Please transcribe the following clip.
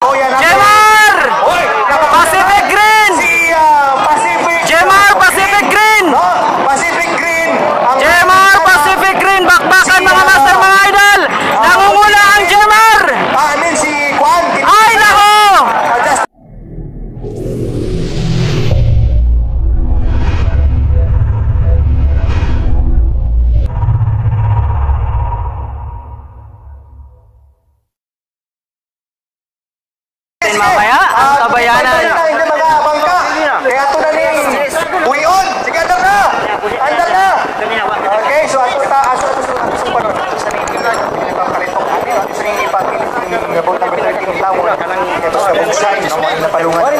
Tutuyan natin. Jemar! Oy! Pacific Green! Si Pacific. Jemar Pacific Green! No, Pacific Green. Jemar Pacific Green! Bakbakan mga master, mga idol! Nangungula ang Jemar! I mean si Juan. Ay, nako! Mamaya, ang tabayanan. Hindi mga bangka. Kaya ito na ni Buyon. Sige, andar na. Andar na. Okay, so ato sa panon. Sa nilipat. Nilipat ka rin itong atin. Sa nilipat. Nilipat. Nilipat. Nilipat. Nilipat. Nilipat. Nilipat. Nilipat. Nilipat.